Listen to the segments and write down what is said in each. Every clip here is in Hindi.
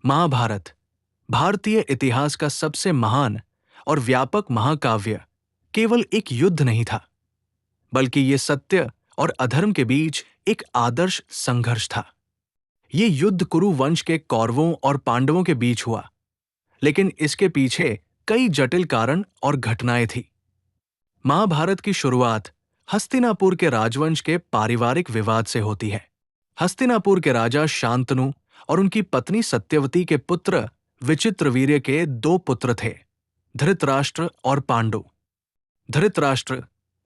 महाभारत भारतीय इतिहास का सबसे महान और व्यापक महाकाव्य केवल एक युद्ध नहीं था, बल्कि ये सत्य और अधर्म के बीच एक आदर्श संघर्ष था। ये युद्ध कुरु वंश के कौरवों और पांडवों के बीच हुआ, लेकिन इसके पीछे कई जटिल कारण और घटनाएं थी। महाभारत की शुरुआत हस्तिनापुर के राजवंश के पारिवारिक विवाद से होती है। हस्तिनापुर के राजा शांतनु और उनकी पत्नी सत्यवती के पुत्र विचित्रवीर्य के दो पुत्र थे, धृतराष्ट्र और पांडु। धृतराष्ट्र,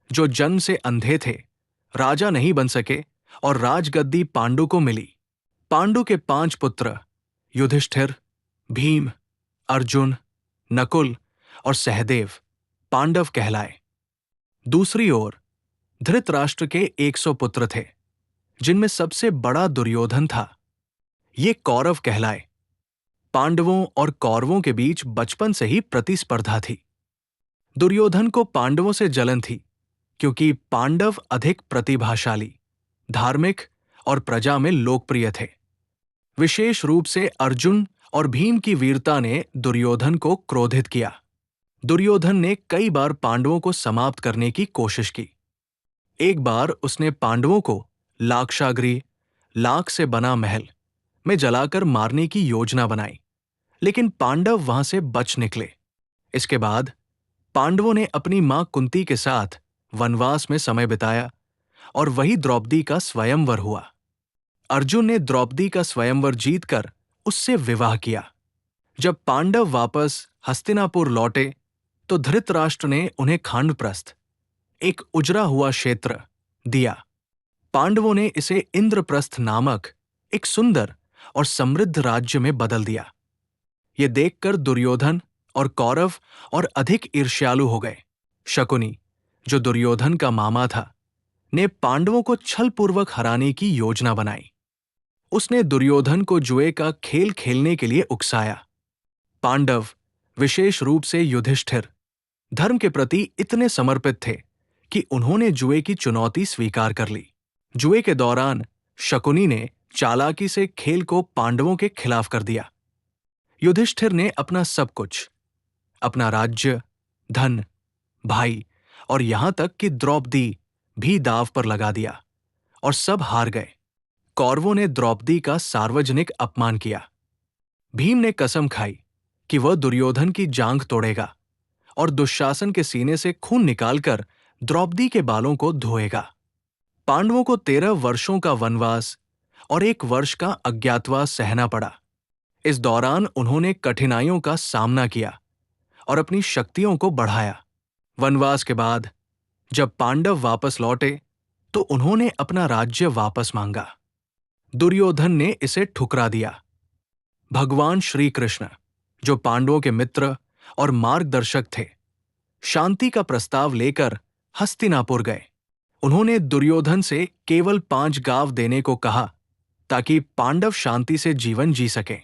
जो जन्म से अंधे थे, राजा नहीं बन सके और राजगद्दी पांडु को मिली। पांडु के 5 पुत्र युधिष्ठिर, भीम, अर्जुन, नकुल और सहदेव पांडव कहलाए। दूसरी ओर धृतराष्ट्र के 100 पुत्र थे, जिनमें सबसे बड़ा दुर्योधन था। ये कौरव कहलाए। पांडवों और कौरवों के बीच बचपन से ही प्रतिस्पर्धा थी। दुर्योधन को पांडवों से जलन थी, क्योंकि पांडव अधिक प्रतिभाशाली, धार्मिक और प्रजा में लोकप्रिय थे। विशेष रूप से अर्जुन और भीम की वीरता ने दुर्योधन को क्रोधित किया। दुर्योधन ने कई बार पांडवों को समाप्त करने की कोशिश की। एक बार उसने पांडवों को लाक्षागृह, लाख से बना महल में जलाकर मारने की योजना बनाई, लेकिन पांडव वहां से बच निकले। इसके बाद पांडवों ने अपनी मां कुंती के साथ वनवास में समय बिताया और वही द्रौपदी का स्वयंवर हुआ। अर्जुन ने द्रौपदी का स्वयंवर जीतकर उससे विवाह किया। जब पांडव वापस हस्तिनापुर लौटे तो धृतराष्ट्र ने उन्हें खांडप्रस्थ, एक उजरा हुआ क्षेत्र, दिया। पांडवों ने इसे इंद्रप्रस्थ नामक एक सुंदर और समृद्ध राज्य में बदल दिया। ये देखकर दुर्योधन और कौरव और अधिक ईर्ष्यालु हो गए। शकुनी, जो दुर्योधन का मामा था, ने पांडवों को छलपूर्वक हराने की योजना बनाई। उसने दुर्योधन को जुए का खेल खेलने के लिए उकसाया। पांडव, विशेष रूप से युधिष्ठिर, धर्म के प्रति इतने समर्पित थे कि उन्होंने जुए की चुनौती स्वीकार कर ली। जुए के दौरान शकुनी ने चालाकी से खेल को पांडवों के खिलाफ कर दिया। युधिष्ठिर ने अपना सब कुछ, अपना राज्य, धन, भाई और यहां तक कि द्रौपदी भी दांव पर लगा दिया और सब हार गए। कौरवों ने द्रौपदी का सार्वजनिक अपमान किया। भीम ने कसम खाई कि वह दुर्योधन की जांघ तोड़ेगा और दुशासन के सीने से खून निकालकर द्रौपदी के बालों को धोएगा। पांडवों को 13 वर्षों का वनवास और 1 वर्ष का अज्ञातवास सहना पड़ा। इस दौरान उन्होंने कठिनाइयों का सामना किया और अपनी शक्तियों को बढ़ाया। वनवास के बाद जब पांडव वापस लौटे तो उन्होंने अपना राज्य वापस मांगा। दुर्योधन ने इसे ठुकरा दिया। भगवान श्री कृष्ण, जो पांडवों के मित्र और मार्गदर्शक थे, शांति का प्रस्ताव लेकर हस्तिनापुर गए। उन्होंने दुर्योधन से केवल 5 गांव देने को कहा ताकि पांडव शांति से जीवन जी सकें।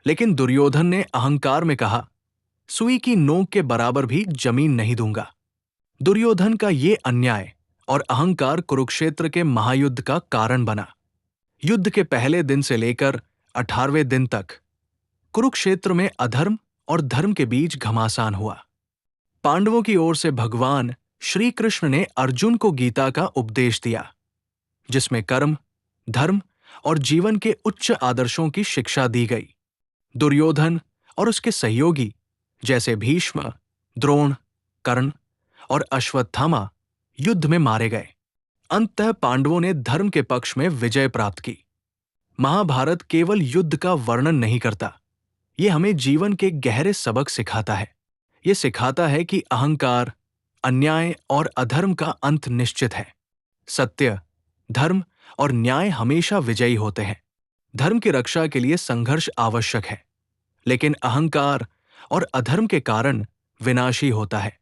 लेकिन दुर्योधन ने अहंकार में कहा, सुई की नोक के बराबर भी जमीन नहीं दूंगा। दुर्योधन का ये अन्याय और अहंकार कुरुक्षेत्र के महायुद्ध का कारण बना। युद्ध के पहले दिन से लेकर 18वें दिन तक कुरुक्षेत्र में अधर्म और धर्म के बीच घमासान हुआ। पांडवों की ओर से भगवान श्री कृष्ण ने अर्जुन को गीता का उपदेश दिया, जिसमें कर्म, धर्म और जीवन के उच्च आदर्शों की शिक्षा दी गई। दुर्योधन और उसके सहयोगी जैसे भीष्म, द्रोण, कर्ण और अश्वत्थामा युद्ध में मारे गए। अंततः पांडवों ने धर्म के पक्ष में विजय प्राप्त की। महाभारत केवल युद्ध का वर्णन नहीं करता, ये हमें जीवन के गहरे सबक सिखाता है। ये सिखाता है कि अहंकार, अन्याय और अधर्म का अंत निश्चित है। सत्य, धर्म और न्याय हमेशा विजयी होते हैं। धर्म की रक्षा के लिए संघर्ष आवश्यक है, लेकिन अहंकार और अधर्म के कारण विनाशी होता है।